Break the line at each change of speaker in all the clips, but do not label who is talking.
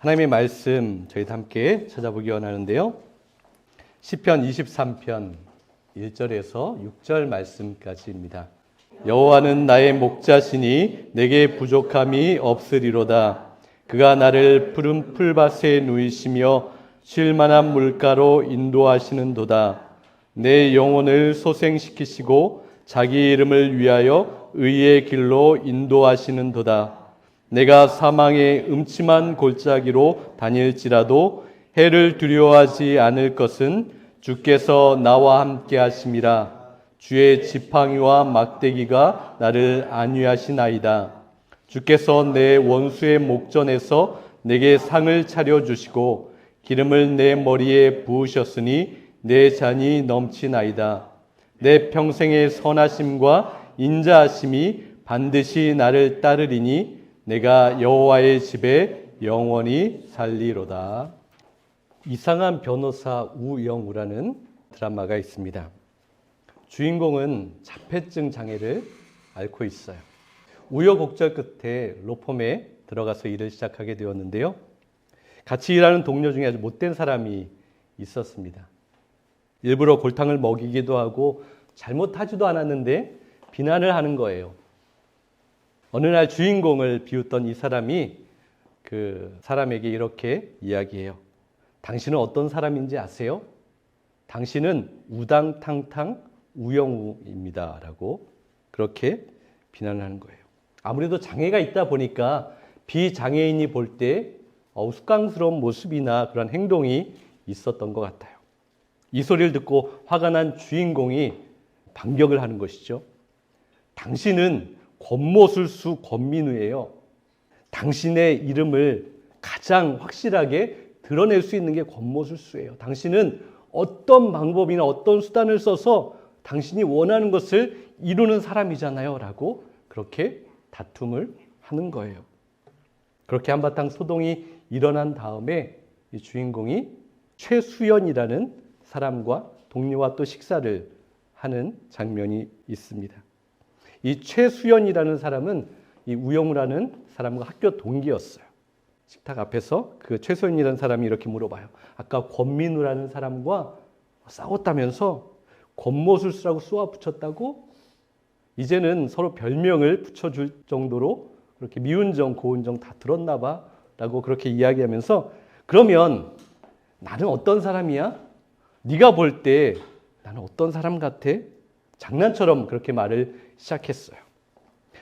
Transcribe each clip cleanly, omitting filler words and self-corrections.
하나님의 말씀 저희도 함께 찾아보기 원하는데요. 시편 23편 1절에서 6절 말씀까지입니다. 여호와는 나의 목자시니 내게 부족함이 없으리로다. 그가 나를 푸른 풀밭에 누이시며 쉴 만한 물가로 인도하시는도다. 내 영혼을 소생시키시고 자기 이름을 위하여 의의 길로 인도하시는도다. 내가 사망의 음침한 골짜기로 다닐지라도 해를 두려워하지 않을 것은 주께서 나와 함께 하심이라. 주의 지팡이와 막대기가 나를 안위하시나이다. 주께서 내 원수의 목전에서 내게 상을 차려주시고 기름을 내 머리에 부으셨으니 내 잔이 넘치나이다. 내 평생의 선하심과 인자하심이 반드시 나를 따르리니 내가 여호와의 집에 영원히 살리로다. 이상한 변호사 우영우라는 드라마가 있습니다. 주인공은 자폐증 장애를 앓고 있어요. 우여곡절 끝에 로펌에 들어가서 일을 시작하게 되었는데요. 같이 일하는 동료 중에 아주 못된 사람이 있었습니다. 일부러 골탕을 먹이기도 하고 잘못하지도 않았는데 비난을 하는 거예요. 어느 날 주인공을 비웃던 이 사람이 그 사람에게 이렇게 이야기해요. 당신은 어떤 사람인지 아세요? 당신은 우당탕탕 우영우입니다. 라고 그렇게 비난을 하는 거예요. 아무래도 장애가 있다 보니까 비장애인이 볼 때 우스꽝스러운 모습이나 그런 행동이 있었던 것 같아요. 이 소리를 듣고 화가 난 주인공이 반격을 하는 것이죠. 당신은 권모술수 권민우예요. 당신의 이름을 가장 확실하게 드러낼 수 있는 게 권모술수예요. 당신은 어떤 방법이나 어떤 수단을 써서 당신이 원하는 것을 이루는 사람이잖아요. 라고 그렇게 다툼을 하는 거예요. 그렇게 한바탕 소동이 일어난 다음에 이 주인공이 최수연이라는 사람과 동료와 또 식사를 하는 장면이 있습니다. 이 최수연이라는 사람은 이 우영우라는 사람과 학교 동기였어요. 식탁 앞에서 그 최수연이라는 사람이 이렇게 물어봐요. 아까 권민우라는 사람과 싸웠다면서 권모술수라고 쏘아 붙였다고? 이제는 서로 별명을 붙여줄 정도로 그렇게 미운 정, 고운 정 다 들었나 봐 라고 그렇게 이야기하면서 그러면 나는 어떤 사람이야? 네가 볼 때 나는 어떤 사람 같아? 장난처럼 그렇게 말을 시작했어요.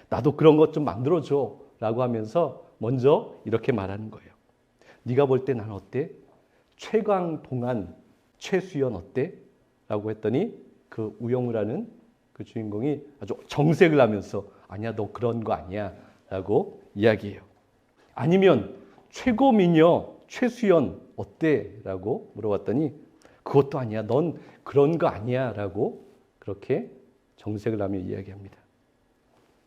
나도 그런 것 좀 만들어줘 라고 하면서 먼저 이렇게 말하는 거예요. 네가 볼 때 나는 어때? 최광동안 최수연 어때? 라고 했더니 그 우영우라는 그 주인공이 아주 정색을 하면서 아니야 너 그런 거 아니야 라고 이야기해요. 아니면 최고미녀 최수연 어때? 라고 물어봤더니 그것도 아니야 넌 그런 거 아니야 라고 그렇게 정색을 하며 이야기합니다.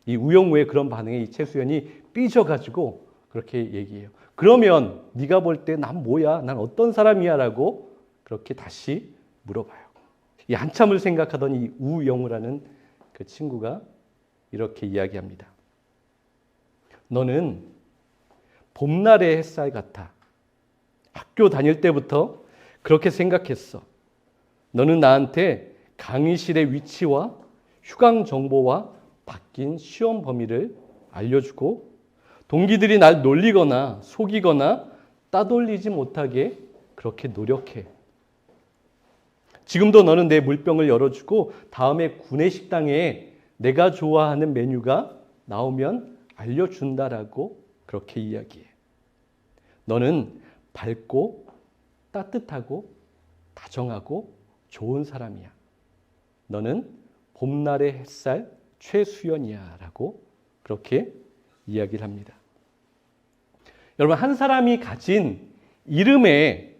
이 우영우의 그런 반응에 이 최수연이 삐져가지고 그렇게 얘기해요. 그러면 네가 볼 때 난 뭐야? 난 어떤 사람이야? 라고 그렇게 다시 물어봐요. 이 한참을 생각하던 이 우영우라는 그 친구가 이렇게 이야기합니다. 너는 봄날의 햇살 같아. 학교 다닐 때부터 그렇게 생각했어. 너는 나한테 강의실의 위치와 휴강 정보와 바뀐 시험 범위를 알려주고 동기들이 날 놀리거나 속이거나 따돌리지 못하게 그렇게 노력해. 지금도 너는 내 물병을 열어주고 다음에 구내식당에 내가 좋아하는 메뉴가 나오면 알려준다라고 그렇게 이야기해. 너는 밝고 따뜻하고 다정하고 좋은 사람이야. 너는 봄날의 햇살 최수연이야 라고 그렇게 이야기를 합니다. 여러분 한 사람이 가진 이름에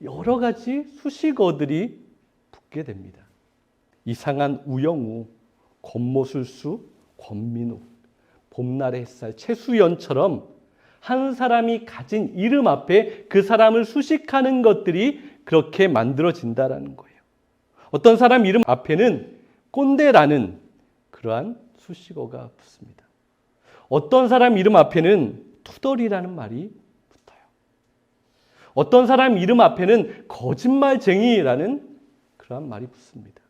여러 가지 수식어들이 붙게 됩니다. 이상한 우영우, 권모술수, 권민우, 봄날의 햇살 최수연처럼 한 사람이 가진 이름 앞에 그 사람을 수식하는 것들이 그렇게 만들어진다라는 거예요. 어떤 사람 이름 앞에는 꼰대라는 그러한 수식어가 붙습니다. 어떤 사람 이름 앞에는 투덜이라는 말이 붙어요. 어떤 사람 이름 앞에는 거짓말쟁이라는 그러한 말이 붙습니다.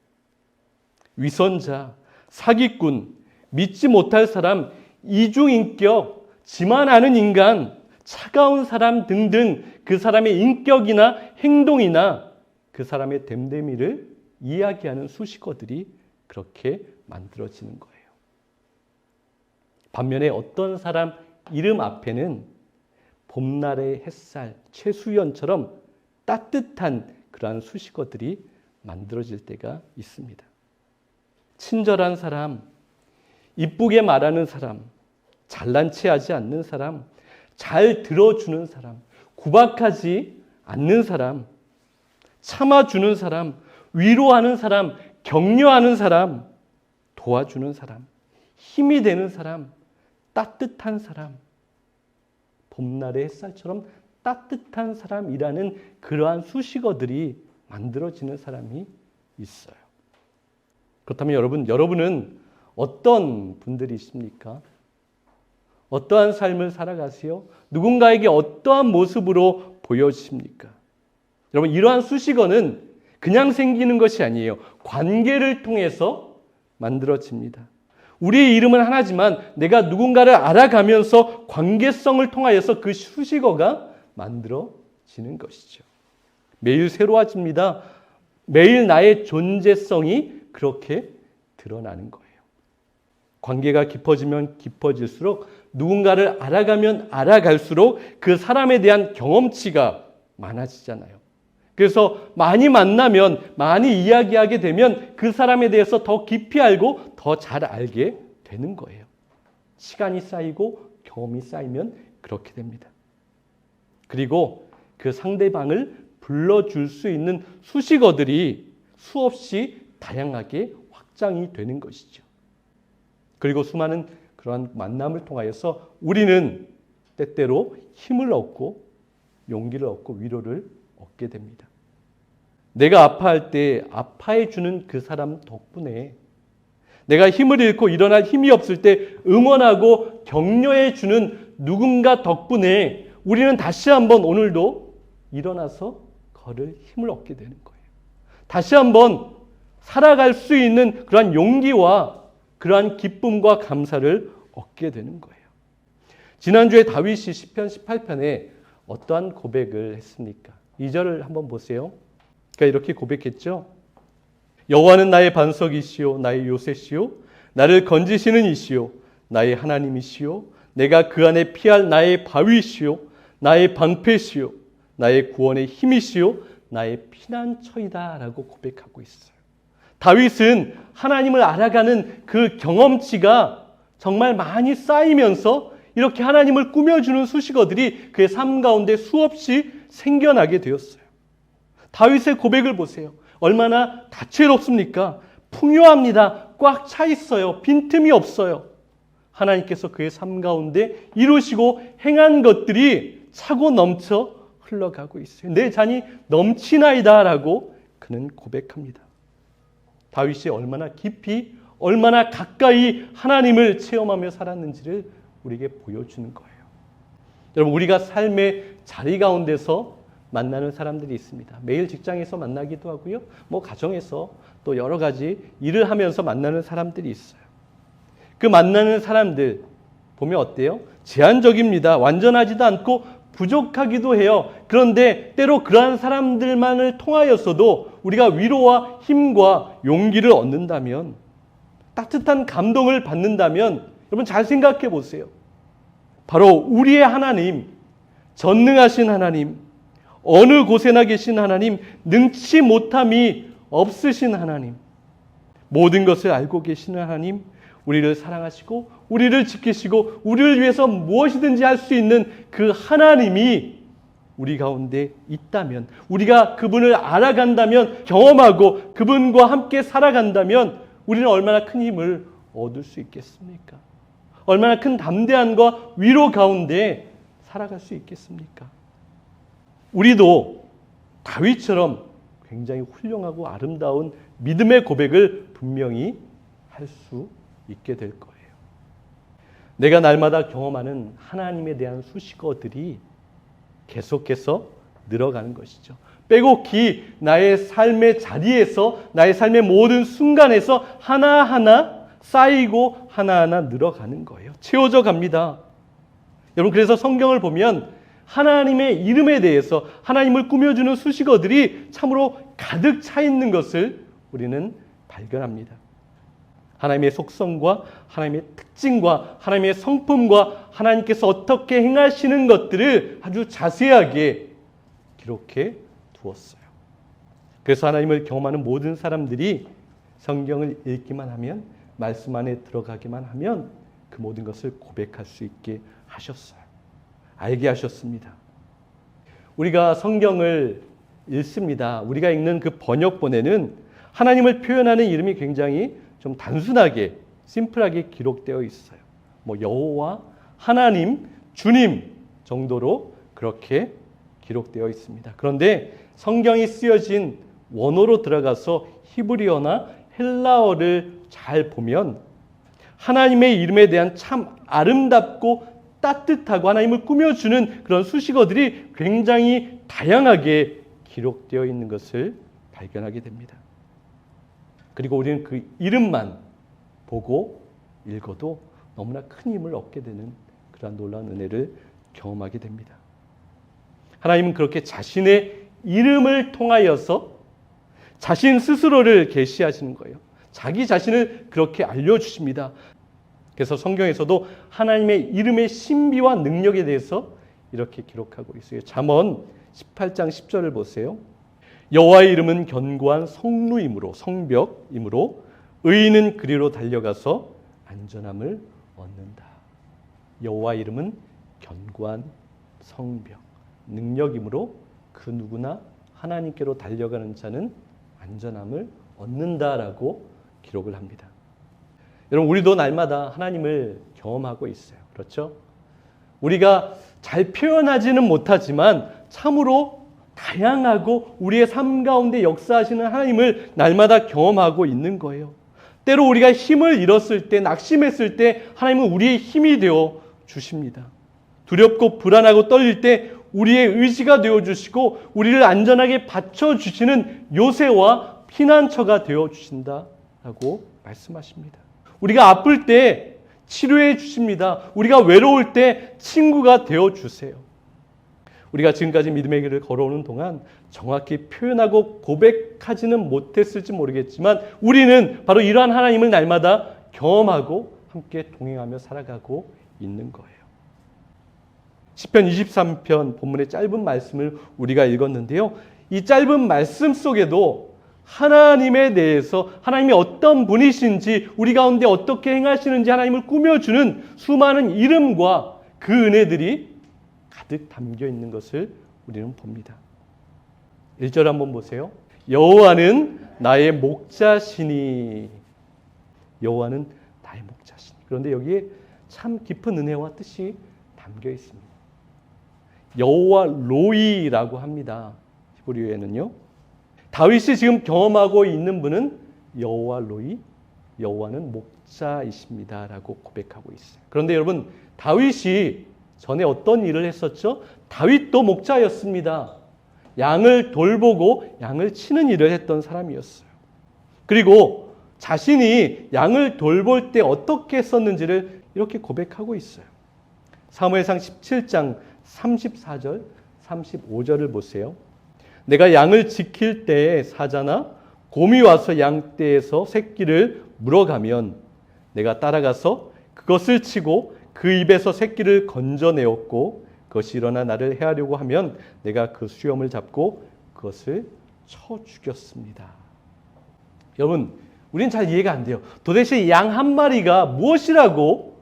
위선자, 사기꾼, 믿지 못할 사람, 이중인격, 지만 아는 인간, 차가운 사람 등등 그 사람의 인격이나 행동이나 그 사람의 됨됨이를 이야기하는 수식어들이 그렇게 만들어지는 거예요. 반면에 어떤 사람 이름 앞에는 봄날의 햇살, 최수연처럼 따뜻한 그러한 수식어들이 만들어질 때가 있습니다. 친절한 사람, 이쁘게 말하는 사람, 잘난 체하지 않는 사람, 잘 들어주는 사람, 구박하지 않는 사람, 참아주는 사람, 위로하는 사람, 격려하는 사람, 도와주는 사람, 힘이 되는 사람, 따뜻한 사람, 봄날의 햇살처럼 따뜻한 사람이라는 그러한 수식어들이 만들어지는 사람이 있어요. 그렇다면 여러분은 어떤 분들이십니까? 어떠한 삶을 살아가세요? 누군가에게 어떠한 모습으로 보여집니까? 여러분, 이러한 수식어는 그냥 생기는 것이 아니에요. 관계를 통해서 만들어집니다. 우리의 이름은 하나지만 내가 누군가를 알아가면서 관계성을 통하여서 그 수식어가 만들어지는 것이죠. 매일 새로워집니다. 매일 나의 존재성이 그렇게 드러나는 거예요. 관계가 깊어지면 깊어질수록 누군가를 알아가면 알아갈수록 그 사람에 대한 경험치가 많아지잖아요. 그래서 많이 만나면 많이 이야기하게 되면 그 사람에 대해서 더 깊이 알고 더 잘 알게 되는 거예요. 시간이 쌓이고 경험이 쌓이면 그렇게 됩니다. 그리고 그 상대방을 불러줄 수 있는 수식어들이 수없이 다양하게 확장이 되는 것이죠. 그리고 수많은 그러한 만남을 통하여서 우리는 때때로 힘을 얻고 용기를 얻고 위로를 얻게 됩니다. 내가 아파할 때 아파해 주는 그 사람 덕분에, 내가 힘을 잃고 일어날 힘이 없을 때 응원하고 격려해 주는 누군가 덕분에 우리는 다시 한번 오늘도 일어나서 걸을 힘을 얻게 되는 거예요. 다시 한번 살아갈 수 있는 그러한 용기와 그러한 기쁨과 감사를 얻게 되는 거예요. 지난주에 다윗이 시편 18편에 어떠한 고백을 했습니까? 2절을 한번 보세요. 그러니까 이렇게 고백했죠. 여호와는 나의 반석이시요 나의 요새시요 나를 건지시는 이시요 나의 하나님이시요 내가 그 안에 피할 나의 바위시요 나의 방패시요 나의 구원의 힘이시요 나의 피난처이다 라고 고백하고 있어요. 다윗은 하나님을 알아가는 그 경험치가 정말 많이 쌓이면서 이렇게 하나님을 꾸며주는 수식어들이 그의 삶 가운데 수없이 생겨나게 되었어요. 다윗의 고백을 보세요. 얼마나 다채롭습니까? 풍요합니다. 꽉 차 있어요. 빈틈이 없어요. 하나님께서 그의 삶 가운데 이루시고 행한 것들이 차고 넘쳐 흘러가고 있어요. 내 잔이 넘치나이다 라고 그는 고백합니다. 다윗이 얼마나 깊이, 얼마나 가까이 하나님을 체험하며 살았는지를 우리에게 보여주는 거예요. 여러분, 우리가 삶의 자리 가운데서 만나는 사람들이 있습니다. 매일 직장에서 만나기도 하고요. 가정에서 또 여러 가지 일을 하면서 만나는 사람들이 있어요. 그 만나는 사람들 보면 어때요? 제한적입니다. 완전하지도 않고 부족하기도 해요. 그런데 때로 그러한 사람들만을 통하여서도 우리가 위로와 힘과 용기를 얻는다면, 따뜻한 감동을 받는다면, 여러분 잘 생각해 보세요. 바로 우리의 하나님, 전능하신 하나님, 어느 곳에나 계신 하나님, 능치 못함이 없으신 하나님, 모든 것을 알고 계시는 하나님, 우리를 사랑하시고 우리를 지키시고 우리를 위해서 무엇이든지 할 수 있는 그 하나님이 우리 가운데 있다면, 우리가 그분을 알아간다면, 경험하고 그분과 함께 살아간다면 우리는 얼마나 큰 힘을 얻을 수 있겠습니까? 얼마나 큰 담대함과 위로 가운데 살아갈 수 있겠습니까? 우리도 다윗처럼 굉장히 훌륭하고 아름다운 믿음의 고백을 분명히 할 수 있게 될 거예요. 내가 날마다 경험하는 하나님에 대한 수식어들이 계속해서 늘어가는 것이죠. 빼곡히 나의 삶의 자리에서, 나의 삶의 모든 순간에서 하나하나 쌓이고 하나하나 늘어가는 거예요. 채워져 갑니다. 여러분, 그래서 성경을 보면 하나님의 이름에 대해서 하나님을 꾸며주는 수식어들이 참으로 가득 차 있는 것을 우리는 발견합니다. 하나님의 속성과 하나님의 특징과 하나님의 성품과 하나님께서 어떻게 행하시는 것들을 아주 자세하게 기록해 두었어요. 그래서 하나님을 경험하는 모든 사람들이 성경을 읽기만 하면, 말씀 안에 들어가기만 하면 그 모든 것을 고백할 수 있게 하셨어요. 알게 하셨습니다. 우리가 성경을 읽습니다. 우리가 읽는 그 번역본에는 하나님을 표현하는 이름이 굉장히 좀 단순하게, 심플하게 기록되어 있어요. 여호와, 하나님, 주님 정도로 그렇게 기록되어 있습니다. 그런데 성경이 쓰여진 원어로 들어가서 히브리어나 헬라어를 잘 보면 하나님의 이름에 대한 참 아름답고 따뜻하고 하나님을 꾸며주는 그런 수식어들이 굉장히 다양하게 기록되어 있는 것을 발견하게 됩니다. 그리고 우리는 그 이름만 보고 읽어도 너무나 큰 힘을 얻게 되는 그런 놀라운 은혜를 경험하게 됩니다. 하나님은 그렇게 자신의 이름을 통하여서 자신 스스로를 계시하시는 거예요. 자기 자신을 그렇게 알려주십니다. 그래서 성경에서도 하나님의 이름의 신비와 능력에 대해서 이렇게 기록하고 있어요. 잠언 18장 10절을 보세요. 여호와의 이름은 견고한 성루이므로, 성벽이므로 의인은 그리로 달려가서 안전함을 얻는다. 여호와의 이름은 견고한 성벽, 능력이므로 그 누구나 하나님께로 달려가는 자는 안전함을 얻는다라고 기록을 합니다. 여러분, 우리도 날마다 하나님을 경험하고 있어요. 그렇죠? 우리가 잘 표현하지는 못하지만 참으로 다양하고 우리의 삶 가운데 역사하시는 하나님을 날마다 경험하고 있는 거예요. 때로 우리가 힘을 잃었을 때, 낙심했을 때 하나님은 우리의 힘이 되어 주십니다. 두렵고 불안하고 떨릴 때 우리의 의지가 되어주시고 우리를 안전하게 받쳐주시는 요새와 피난처가 되어주신다라고 말씀하십니다. 우리가 아플 때 치료해 주십니다. 우리가 외로울 때 친구가 되어주세요. 우리가 지금까지 믿음의 길을 걸어오는 동안 정확히 표현하고 고백하지는 못했을지 모르겠지만 우리는 바로 이러한 하나님을 날마다 경험하고 함께 동행하며 살아가고 있는 거예요. 시편 23편 본문의 짧은 말씀을 우리가 읽었는데요. 이 짧은 말씀 속에도 하나님에 대해서, 하나님이 어떤 분이신지, 우리 가운데 어떻게 행하시는지 하나님을 꾸며주는 수많은 이름과 그 은혜들이 가득 담겨 있는 것을 우리는 봅니다. 1절 한번 보세요. 여호와는 나의 목자시니. 여호와는 나의 목자시니. 그런데 여기에 참 깊은 은혜와 뜻이 담겨 있습니다. 여호와 로이라고 합니다. 히브리어에는요. 다윗이 지금 경험하고 있는 분은 여호와 로이, 여호와는 목자이십니다라고 고백하고 있어요. 그런데 여러분, 다윗이 전에 어떤 일을 했었죠? 다윗도 목자였습니다. 양을 돌보고 양을 치는 일을 했던 사람이었어요. 그리고 자신이 양을 돌볼 때 어떻게 했었는지를 이렇게 고백하고 있어요. 사무엘상 17장 34절, 35절을 보세요. 내가 양을 지킬 때에 사자나 곰이 와서 양떼에서 새끼를 물어가면 내가 따라가서 그것을 치고 그 입에서 새끼를 건져내었고 그것이 일어나 나를 해하려고 하면 내가 그 수염을 잡고 그것을 쳐 죽였습니다. 여러분, 우리는 잘 이해가 안 돼요. 도대체 양 한 마리가 무엇이라고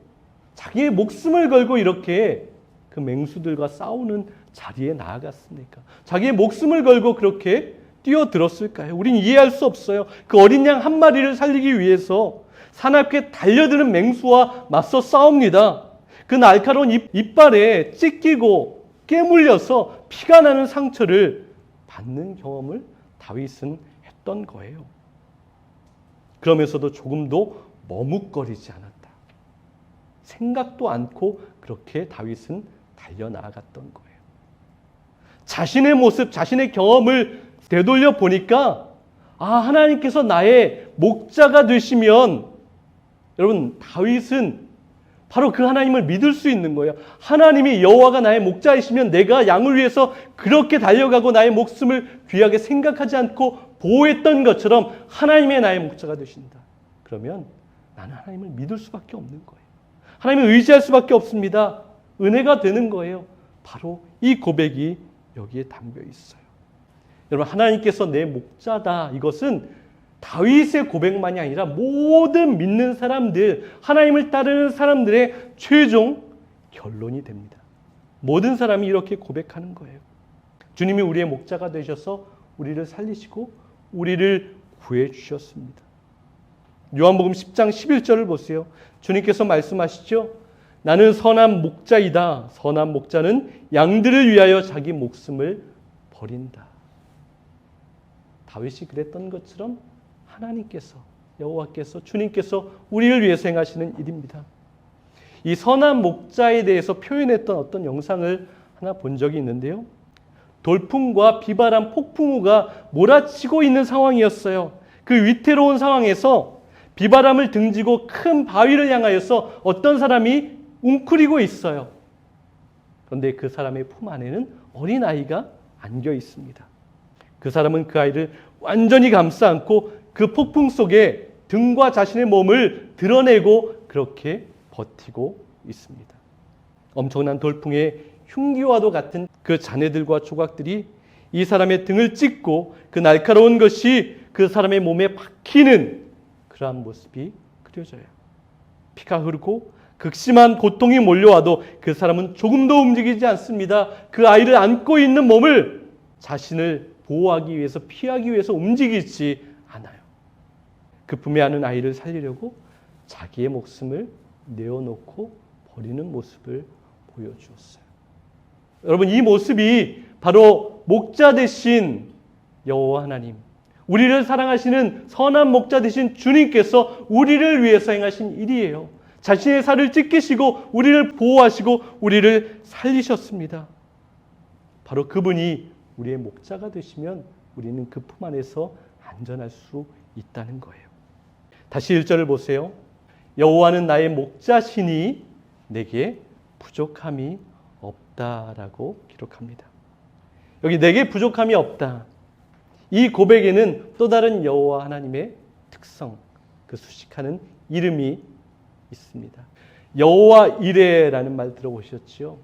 자기의 목숨을 걸고 이렇게 그 맹수들과 싸우는 자리에 나아갔습니까? 자기의 목숨을 걸고 그렇게 뛰어들었을까요? 우린 이해할 수 없어요. 그 어린 양 한 마리를 살리기 위해서 사납게 달려드는 맹수와 맞서 싸웁니다. 그 날카로운 이빨에 찢기고 깨물려서 피가 나는 상처를 받는 경험을 다윗은 했던 거예요. 그러면서도 조금도 머뭇거리지 않았다. 생각도 않고 그렇게 다윗은 달려나갔던 거예요. 자신의 모습, 자신의 경험을 되돌려 보니까 하나님께서 나의 목자가 되시면 여러분 다윗은 바로 그 하나님을 믿을 수 있는 거예요. 하나님이 여호와가 나의 목자이시면 내가 양을 위해서 그렇게 달려가고 나의 목숨을 귀하게 생각하지 않고 보호했던 것처럼 하나님의 나의 목자가 되신다. 그러면 나는 하나님을 믿을 수밖에 없는 거예요. 하나님을 의지할 수밖에 없습니다. 은혜가 되는 거예요. 바로 이 고백이 여기에 담겨 있어요. 여러분 하나님께서 내 목자다. 이것은 다윗의 고백만이 아니라 모든 믿는 사람들, 하나님을 따르는 사람들의 최종 결론이 됩니다. 모든 사람이 이렇게 고백하는 거예요. 주님이 우리의 목자가 되셔서 우리를 살리시고 우리를 구해 주셨습니다. 요한복음 10장 11절을 보세요. 주님께서 말씀하시죠. 나는 선한 목자이다. 선한 목자는 양들을 위하여 자기 목숨을 버린다. 다윗이 그랬던 것처럼 하나님께서, 여호와께서, 주님께서 우리를 위해서 행하시는 일입니다. 이 선한 목자에 대해서 표현했던 어떤 영상을 하나 본 적이 있는데요. 돌풍과 비바람, 폭풍우가 몰아치고 있는 상황이었어요. 그 위태로운 상황에서 비바람을 등지고 큰 바위를 향하여서 어떤 사람이 웅크리고 있어요. 그런데 그 사람의 품 안에는 어린아이가 안겨 있습니다. 그 사람은 그 아이를 완전히 감싸 안고 그 폭풍 속에 등과 자신의 몸을 드러내고 그렇게 버티고 있습니다. 엄청난 돌풍의 흉기와도 같은 그 잔해들과 조각들이 이 사람의 등을 찢고 그 날카로운 것이 그 사람의 몸에 박히는 그러한 모습이 그려져요. 피가 흐르고 극심한 고통이 몰려와도 그 사람은 조금도 움직이지 않습니다. 그 아이를 안고 있는 몸을 자신을 보호하기 위해서, 피하기 위해서 움직이지 않아요. 그 품에 안은 아이를 살리려고 자기의 목숨을 내어놓고 버리는 모습을 보여주었어요. 여러분 이 모습이 바로 목자 되신 여호와 하나님, 우리를 사랑하시는 선한 목자 되신 주님께서 우리를 위해서 행하신 일이에요. 자신의 살을 찢기시고 우리를 보호하시고 우리를 살리셨습니다. 바로 그분이 우리의 목자가 되시면 우리는 그 품 안에서 안전할 수 있다는 거예요. 다시 1절을 보세요. 여호와는 나의 목자시니 내게 부족함이 없다라고 기록합니다. 여기 내게 부족함이 없다. 이 고백에는 또 다른 여호와 하나님의 특성, 그 수식하는 이름이 있습니다. 여호와 이레라는 말 들어보셨죠?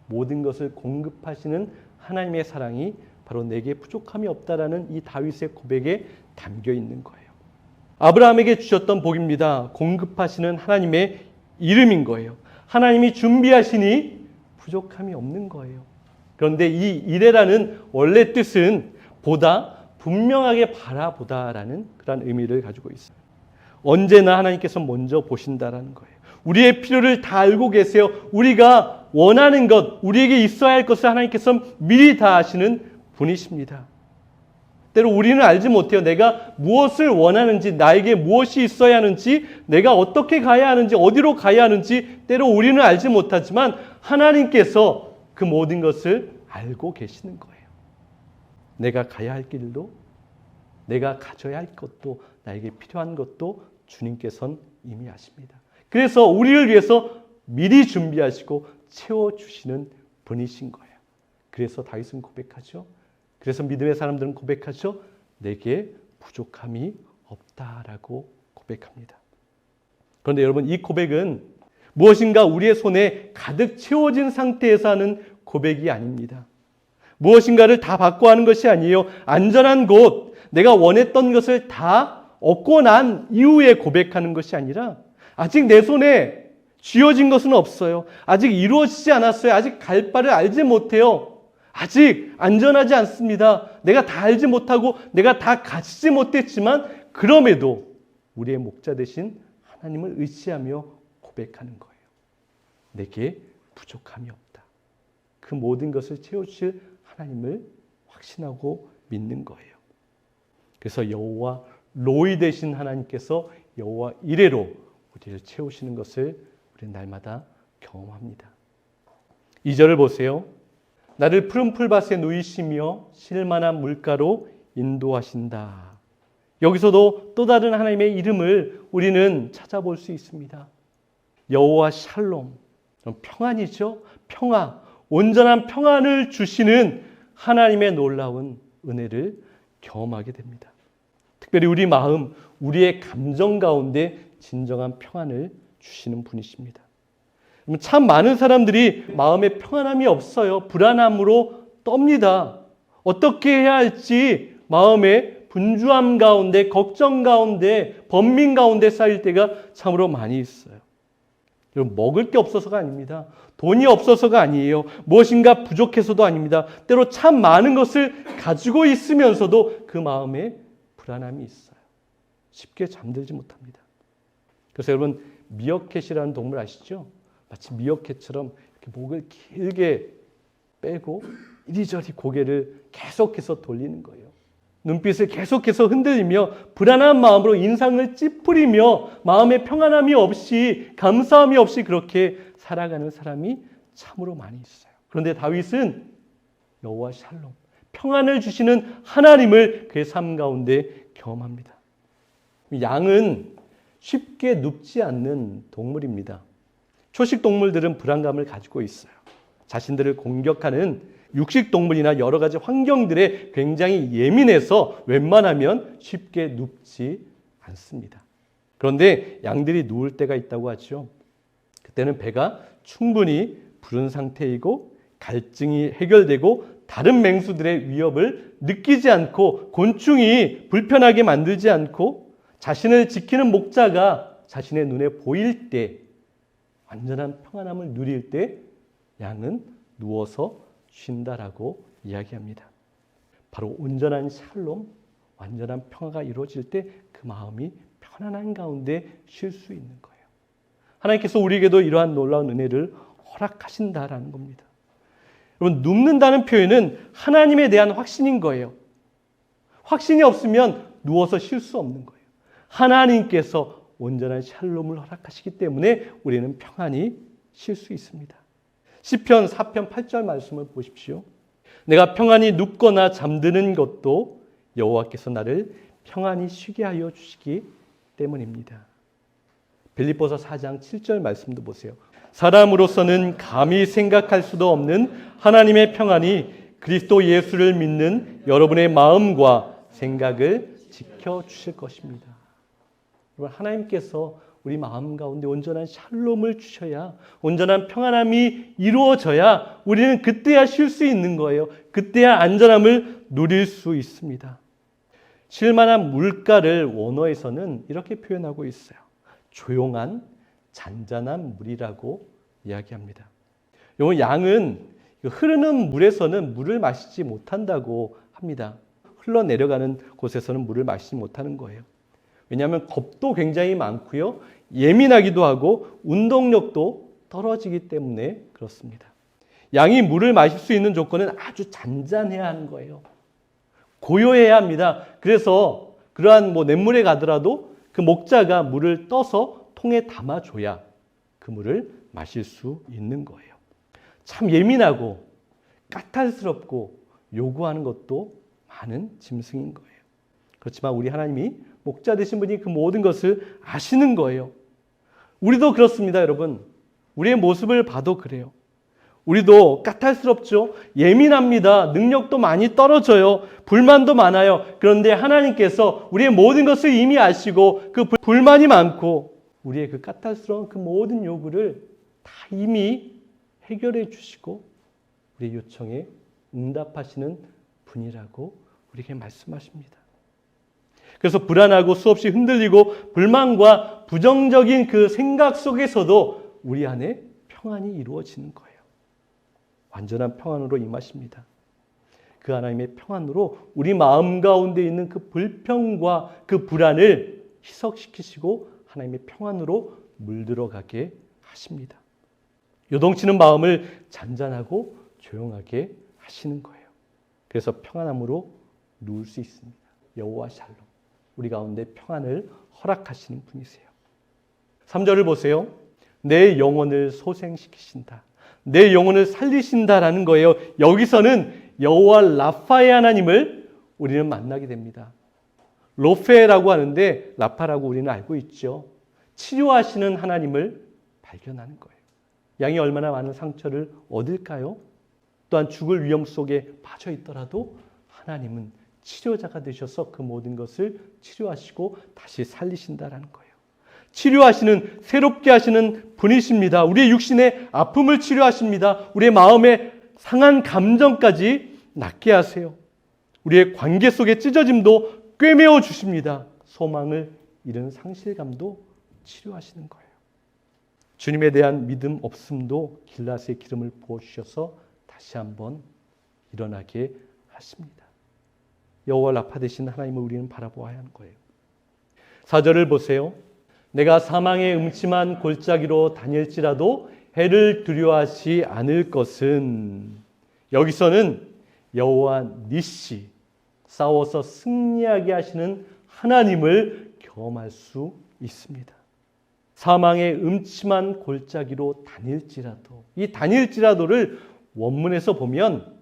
모든 것을 공급하시는 하나님의 사랑이 바로 내게 부족함이 없다라는 이 다윗의 고백에 담겨 있는 거예요. 아브라함에게 주셨던 복입니다. 공급하시는 하나님의 이름인 거예요. 하나님이 준비하시니 부족함이 없는 거예요. 그런데 이 이레라는 원래 뜻은 보다, 분명하게 바라보다라는 그런 의미를 가지고 있어요. 언제나 하나님께서 먼저 보신다라는 거예요. 우리의 필요를 다 알고 계세요. 우리가 원하는 것, 우리에게 있어야 할 것을 하나님께서 미리 다 아시는 분이십니다. 때로 우리는 알지 못해요. 내가 무엇을 원하는지, 나에게 무엇이 있어야 하는지, 내가 어떻게 가야 하는지, 어디로 가야 하는지 때로 우리는 알지 못하지만 하나님께서 그 모든 것을 알고 계시는 거예요. 내가 가야 할 길도, 내가 가져야 할 것도, 나에게 필요한 것도 주님께서는 이미 아십니다. 그래서 우리를 위해서 미리 준비하시고 채워주시는 분이신 거예요. 그래서 다윗은 고백하죠. 그래서 믿음의 사람들은 고백하죠. 내게 부족함이 없다라고 고백합니다. 그런데 여러분 이 고백은 무엇인가 우리의 손에 가득 채워진 상태에서 하는 고백이 아닙니다. 무엇인가를 다 받고 하는 것이 아니에요. 안전한 곳, 내가 원했던 것을 다 얻고 난 이후에 고백하는 것이 아니라 아직 내 손에 쥐어진 것은 없어요. 아직 이루어지지 않았어요. 아직 갈 바를 알지 못해요. 아직 안전하지 않습니다. 내가 다 알지 못하고 내가 다 가지지 못했지만 그럼에도 우리의 목자 되신 하나님을 의지하며 고백하는 거예요. 내게 부족함이 없다. 그 모든 것을 채워주실 하나님을 확신하고 믿는 거예요. 그래서 여호와 로이 되신 하나님께서 여호와 이레로 우리를 채우시는 것을 우리는 날마다 경험합니다. 2절을 보세요. 나를 푸른 풀밭에 누이시며 쉴만한 물가로 인도하신다. 여기서도 또 다른 하나님의 이름을 우리는 찾아볼 수 있습니다. 여호와 샬롬, 평안이죠. 평화, 온전한 평안을 주시는 하나님의 놀라운 은혜를 경험하게 됩니다. 특별히 우리 마음, 우리의 감정 가운데 진정한 평안을 주시는 분이십니다. 참 많은 사람들이 마음에 평안함이 없어요. 불안함으로 떱니다. 어떻게 해야 할지 마음에 분주함 가운데, 걱정 가운데, 번민 가운데 쌓일 때가 참으로 많이 있어요. 여러분, 먹을 게 없어서가 아닙니다. 돈이 없어서가 아니에요. 무엇인가 부족해서도 아닙니다. 때로 참 많은 것을 가지고 있으면서도 그 마음에 불안함이 있어요. 쉽게 잠들지 못합니다. 그래서 여러분, 미어캣이라는 동물 아시죠? 마치 미어캣처럼 이렇게 목을 길게 빼고 이리저리 고개를 계속해서 돌리는 거예요. 눈빛을 계속해서 흔들리며 불안한 마음으로 인상을 찌푸리며 마음의 평안함이 없이, 감사함이 없이 그렇게 살아가는 사람이 참으로 많이 있어요. 그런데 다윗은 여호와 샬롬, 평안을 주시는 하나님을 그의 삶 가운데 경험합니다. 양은 쉽게 눕지 않는 동물입니다. 초식 동물들은 불안감을 가지고 있어요. 자신들을 공격하는 육식 동물이나 여러 가지 환경들에 굉장히 예민해서 웬만하면 쉽게 눕지 않습니다. 그런데 양들이 누울 때가 있다고 하죠. 그때는 배가 충분히 부른 상태이고 갈증이 해결되고 다른 맹수들의 위협을 느끼지 않고 곤충이 불편하게 만들지 않고 자신을 지키는 목자가 자신의 눈에 보일 때, 완전한 평안함을 누릴 때 양은 누워서 쉰다라고 이야기합니다. 바로 온전한 샬롬, 완전한 평화가 이루어질 때 그 마음이 편안한 가운데 쉴 수 있는 거예요. 하나님께서 우리에게도 이러한 놀라운 은혜를 허락하신다라는 겁니다. 여러분, 눕는다는 표현은 하나님에 대한 확신인 거예요. 확신이 없으면 누워서 쉴 수 없는 거예요. 하나님께서 온전한 샬롬을 허락하시기 때문에 우리는 평안히 쉴 수 있습니다. 시편 4편 8절 말씀을 보십시오. 내가 평안히 눕거나 잠드는 것도 여호와께서 나를 평안히 쉬게 하여 주시기 때문입니다. 빌립보서 4장 7절 말씀도 보세요. 사람으로서는 감히 생각할 수도 없는 하나님의 평안이 그리스도 예수를 믿는 여러분의 마음과 생각을 지켜주실 것입니다. 여러분, 하나님께서 우리 마음 가운데 온전한 샬롬을 주셔야, 온전한 평안함이 이루어져야 우리는 그때야 쉴 수 있는 거예요. 그때야 안전함을 누릴 수 있습니다. 쉴만한 물가를 원어에서는 이렇게 표현하고 있어요. 조용한 잔잔한 물이라고 이야기합니다. 요 양은 흐르는 물에서는 물을 마시지 못한다고 합니다. 흘러내려가는 곳에서는 물을 마시지 못하는 거예요. 왜냐하면 겁도 굉장히 많고요. 예민하기도 하고 운동력도 떨어지기 때문에 그렇습니다. 양이 물을 마실 수 있는 조건은 아주 잔잔해야 하는 거예요. 고요해야 합니다. 그래서 그러한 냇물에 가더라도 그 목자가 물을 떠서 통에 담아줘야 그 물을 마실 수 있는 거예요. 참 예민하고 까탈스럽고 요구하는 것도 많은 짐승인 거예요. 그렇지만 우리 하나님이 목자 되신 분이 그 모든 것을 아시는 거예요. 우리도 그렇습니다, 여러분. 우리의 모습을 봐도 그래요. 우리도 까탈스럽죠. 예민합니다. 능력도 많이 떨어져요. 불만도 많아요. 그런데 하나님께서 우리의 모든 것을 이미 아시고 그 불만이 많고 우리의 그 까탈스러운 그 모든 요구를 다 이미 해결해 주시고 우리의 요청에 응답하시는 분이라고 우리에게 말씀하십니다. 그래서 불안하고 수없이 흔들리고 불만과 부정적인 그 생각 속에서도 우리 안에 평안이 이루어지는 거예요. 완전한 평안으로 임하십니다. 그 하나님의 평안으로 우리 마음 가운데 있는 그 불평과 그 불안을 희석시키시고 하나님의 평안으로 물들어가게 하십니다. 요동치는 마음을 잔잔하고 조용하게 하시는 거예요. 그래서 평안함으로 누울 수 있습니다. 여호와 샬롬, 우리 가운데 평안을 허락하시는 분이세요. 3절을 보세요. 내 영혼을 소생시키신다. 내 영혼을 살리신다라는 거예요. 여기서는 여호와 라파의 하나님을 우리는 만나게 됩니다. 로페라고 하는데 라파라고 우리는 알고 있죠. 치료하시는 하나님을 발견하는 거예요. 양이 얼마나 많은 상처를 얻을까요? 또한 죽을 위험 속에 빠져 있더라도 하나님은 치료자가 되셔서 그 모든 것을 치료하시고 다시 살리신다라는 거예요. 치료하시는, 새롭게 하시는 분이십니다. 우리의 육신의 아픔을 치료하십니다. 우리의 마음의 상한 감정까지 낫게 하세요. 우리의 관계 속의 찢어짐도 꿰매어 주십니다. 소망을 잃은 상실감도 치료하시는 거예요. 주님에 대한 믿음 없음도 길라스의 기름을 부어주셔서 다시 한번 일어나게 하십니다. 여호와 라파 되신 하나님을 우리는 바라보아야 하는 거예요. 4절을 보세요. 내가 사망의 음침한 골짜기로 다닐지라도 해를 두려워하지 않을 것은, 여기서는 여호와 니시, 싸워서 승리하게 하시는 하나님을 경험할 수 있습니다. 사망의 음침한 골짜기로 다닐지라도, 이 다닐지라도를 원문에서 보면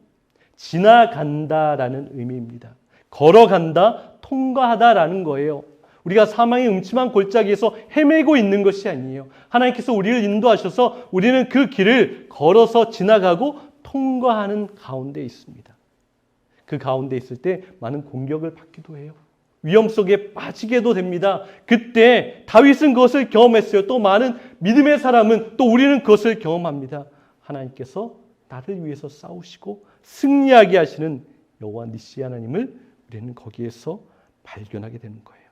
지나간다라는 의미입니다. 걸어간다, 통과하다라는 거예요. 우리가 사망의 음침한 골짜기에서 헤매고 있는 것이 아니에요. 하나님께서 우리를 인도하셔서 우리는 그 길을 걸어서 지나가고 통과하는 가운데 있습니다. 그 가운데 있을 때 많은 공격을 받기도 해요. 위험 속에 빠지게도 됩니다. 그때 다윗은 그것을 경험했어요. 또 많은 믿음의 사람은, 또 우리는 그것을 경험합니다. 하나님께서 나를 위해서 싸우시고 승리하게 하시는 여호와 니시 하나님을 우리는 거기에서 발견하게 되는 거예요.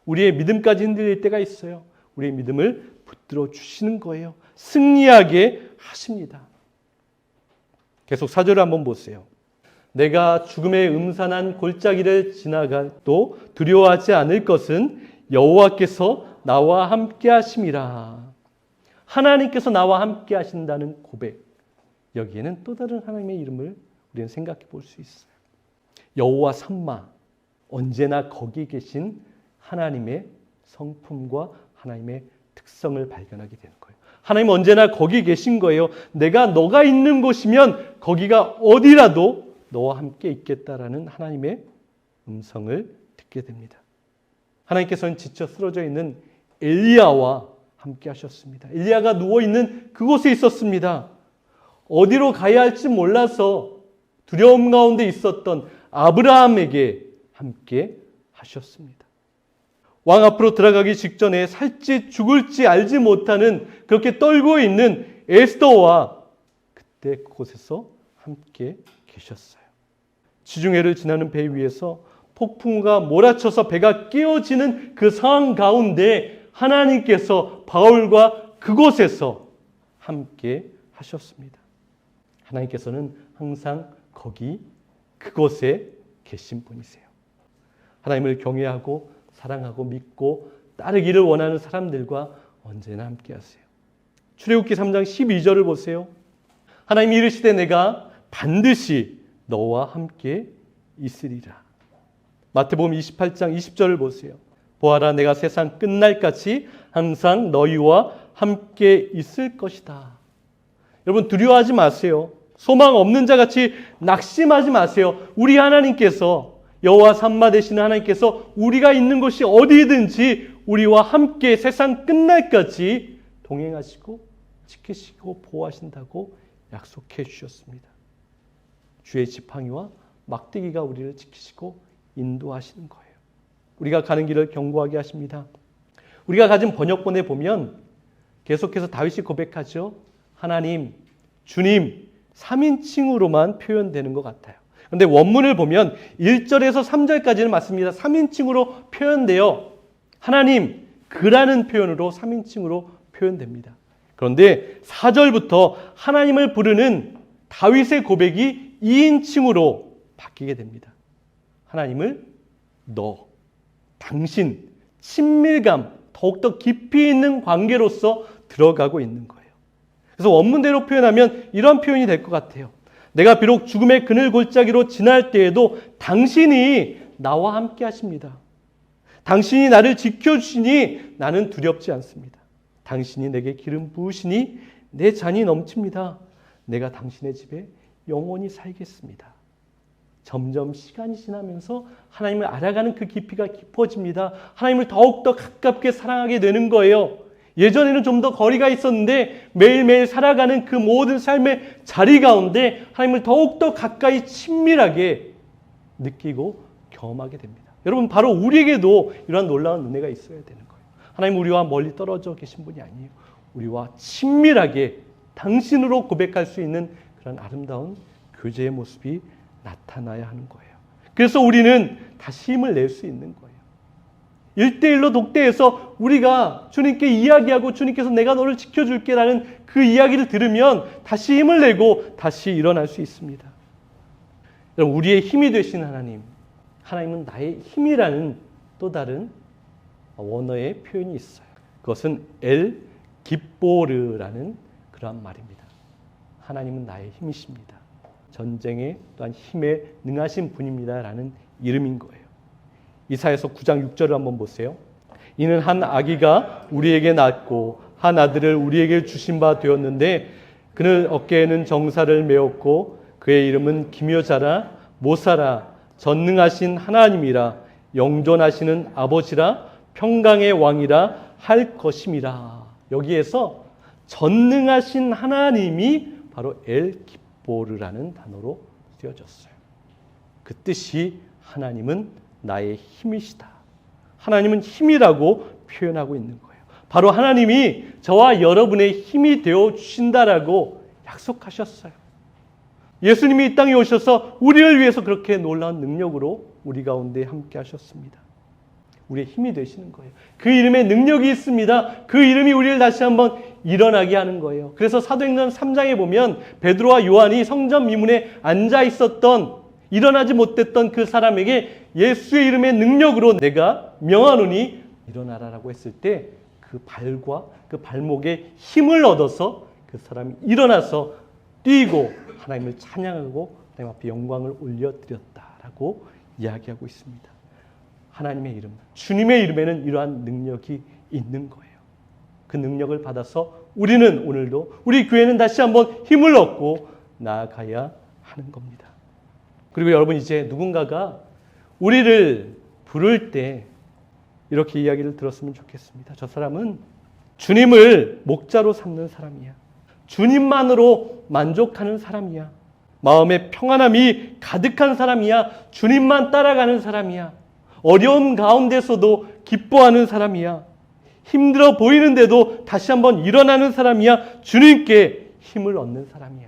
우리의 믿음까지 흔들릴 때가 있어요. 우리의 믿음을 붙들어 주시는 거예요. 승리하게 하십니다. 계속 4절을 한번 보세요. 내가 죽음의 음산한 골짜기를 지나가도 두려워하지 않을 것은 여호와께서 나와 함께 하심이라. 하나님께서 나와 함께 하신다는 고백. 여기에는 또 다른 하나님의 이름을 우리는 생각해 볼 수 있어요. 여호와 삼마, 언제나 거기 계신 하나님의 성품과 하나님의 특성을 발견하게 되는 거예요. 하나님은 언제나 거기 계신 거예요. 너가 있는 곳이면 거기가 어디라도 너와 함께 있겠다라는 하나님의 음성을 듣게 됩니다. 하나님께서는 지쳐 쓰러져 있는 엘리야와 함께 하셨습니다. 엘리야가 누워있는 그곳에 있었습니다. 어디로 가야 할지 몰라서 두려움 가운데 있었던 아브라함에게 함께 하셨습니다. 왕 앞으로 들어가기 직전에 살지 죽을지 알지 못하는, 그렇게 떨고 있는 에스더와 그때 그곳에서 함께 계셨어요. 지중해를 지나는 배 위에서 폭풍우가 몰아쳐서 배가 깨어지는 그 상황 가운데 하나님께서 바울과 그곳에서 함께 하셨습니다. 하나님께서는 항상 그곳에 계신 분이세요. 하나님을 경외하고 사랑하고 믿고 따르기를 원하는 사람들과 언제나 함께 하세요. 출애굽기 3장 12절을 보세요. 하나님이 이르시되 내가 반드시 너와 함께 있으리라. 마태복음 28장 20절을 보세요. 보아라, 내가 세상 끝날까지 항상 너희와 함께 있을 것이다. 여러분, 두려워하지 마세요. 소망 없는 자같이 낙심하지 마세요. 우리 하나님께서, 여호와 삼마 되시는 하나님께서 우리가 있는 곳이 어디든지 우리와 함께 세상 끝날까지 동행하시고 지키시고 보호하신다고 약속해 주셨습니다. 주의 지팡이와 막대기가 우리를 지키시고 인도하시는 거예요. 우리가 가는 길을 견고하게 하십니다. 우리가 가진 번역본에 보면 계속해서 다윗이 고백하죠. 하나님, 주님, 3인칭으로만 표현되는 것 같아요. 그런데 원문을 보면 1절에서 3절까지는 맞습니다. 3인칭으로 표현되어 하나님, 그라는 표현으로 3인칭으로 표현됩니다. 그런데 4절부터 하나님을 부르는 다윗의 고백이 2인칭으로 바뀌게 됩니다. 하나님을 너, 당신, 친밀감, 더욱더 깊이 있는 관계로서 들어가고 있는 거예요. 그래서 원문대로 표현하면 이런 표현이 될 것 같아요. 내가 비록 죽음의 그늘 골짜기로 지날 때에도 당신이 나와 함께 하십니다. 당신이 나를 지켜주시니 나는 두렵지 않습니다. 당신이 내게 기름 부으시니 내 잔이 넘칩니다. 내가 당신의 집에 영원히 살겠습니다. 점점 시간이 지나면서 하나님을 알아가는 그 깊이가 깊어집니다. 하나님을 더욱더 가깝게 사랑하게 되는 거예요. 예전에는 좀 더 거리가 있었는데 매일매일 살아가는 그 모든 삶의 자리 가운데 하나님을 더욱더 가까이 친밀하게 느끼고 경험하게 됩니다. 여러분, 바로 우리에게도 이러한 놀라운 은혜가 있어야 되는 거예요. 하나님 우리와 멀리 떨어져 계신 분이 아니에요. 우리와 친밀하게 당신으로 고백할 수 있는 그런 아름다운 교제의 모습이 나타나야 하는 거예요. 그래서 우리는 다시 힘을 낼 수 있는 거예요. 1대1로 독대해서 우리가 주님께 이야기하고 주님께서 내가 너를 지켜줄게 라는 그 이야기를 들으면 다시 힘을 내고 다시 일어날 수 있습니다. 여러분, 우리의 힘이 되신 하나님, 하나님은 나의 힘이라는 또 다른 원어의 표현이 있어요. 그것은 엘 기보르라는 그러한 말입니다. 하나님은 나의 힘이십니다. 전쟁에 또한 힘에 능하신 분입니다 라는 이름인 거예요. 이사야서 9장 6절을 한번 보세요. 이는 한 아기가 우리에게 낳았고 한 아들을 우리에게 주신 바 되었는데 그는 어깨에는 정사를 메었고 그의 이름은 기묘자라 모사라 전능하신 하나님이라 영존하시는 아버지라 평강의 왕이라 할 것임이라. 여기에서 전능하신 하나님이 바로 엘 기보르라는 단어로 쓰여졌어요. 그 뜻이 하나님은 나의 힘이시다. 하나님은 힘이라고 표현하고 있는 거예요. 바로 하나님이 저와 여러분의 힘이 되어 주신다라고 약속하셨어요. 예수님이 이 땅에 오셔서 우리를 위해서 그렇게 놀라운 능력으로 우리 가운데 함께 하셨습니다. 우리의 힘이 되시는 거예요. 그 이름에 능력이 있습니다. 그 이름이 우리를 다시 한번 일어나게 하는 거예요. 그래서 사도행전 3장에 보면 베드로와 요한이 성전 미문에 앉아 있었던 일어나지 못했던 그 사람에게 예수의 이름의 능력으로 내가 명하노니 일어나라라고 했을 때 그 발과 그 발목에 힘을 얻어서 그 사람이 일어나서 뛰고 하나님을 찬양하고 하나님 앞에 영광을 올려드렸다라고 이야기하고 있습니다. 하나님의 이름, 주님의 이름에는 이러한 능력이 있는 거예요. 그 능력을 받아서 우리는 오늘도 우리 교회는 다시 한번 힘을 얻고 나아가야 하는 겁니다. 그리고 여러분, 이제 누군가가 우리를 부를 때 이렇게 이야기를 들었으면 좋겠습니다. 저 사람은 주님을 목자로 삼는 사람이야. 주님만으로 만족하는 사람이야. 마음에 평안함이 가득한 사람이야. 주님만 따라가는 사람이야. 어려움 가운데서도 기뻐하는 사람이야. 힘들어 보이는데도 다시 한번 일어나는 사람이야. 주님께 힘을 얻는 사람이야.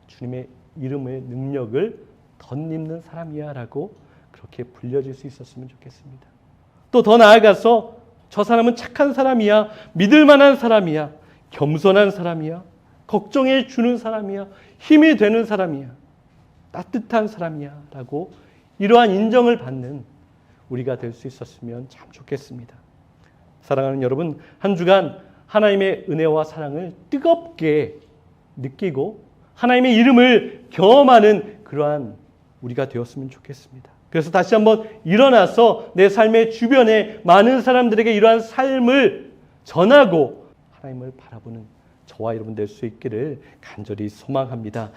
주님의 이름의 능력을 덧입는 사람이야 라고 그렇게 불려질 수 있었으면 좋겠습니다. 또 더 나아가서 저 사람은 착한 사람이야. 믿을 만한 사람이야. 겸손한 사람이야. 걱정해 주는 사람이야. 힘이 되는 사람이야. 따뜻한 사람이야 라고 이러한 인정을 받는 우리가 될 수 있었으면 참 좋겠습니다. 사랑하는 여러분, 한 주간 하나님의 은혜와 사랑을 뜨겁게 느끼고 하나님의 이름을 경험하는 그러한 우리가 되었으면 좋겠습니다. 그래서 다시 한번 일어나서 내 삶의 주변에 많은 사람들에게 이러한 삶을 전하고 하나님을 바라보는 저와 여러분 될 수 있기를 간절히 소망합니다.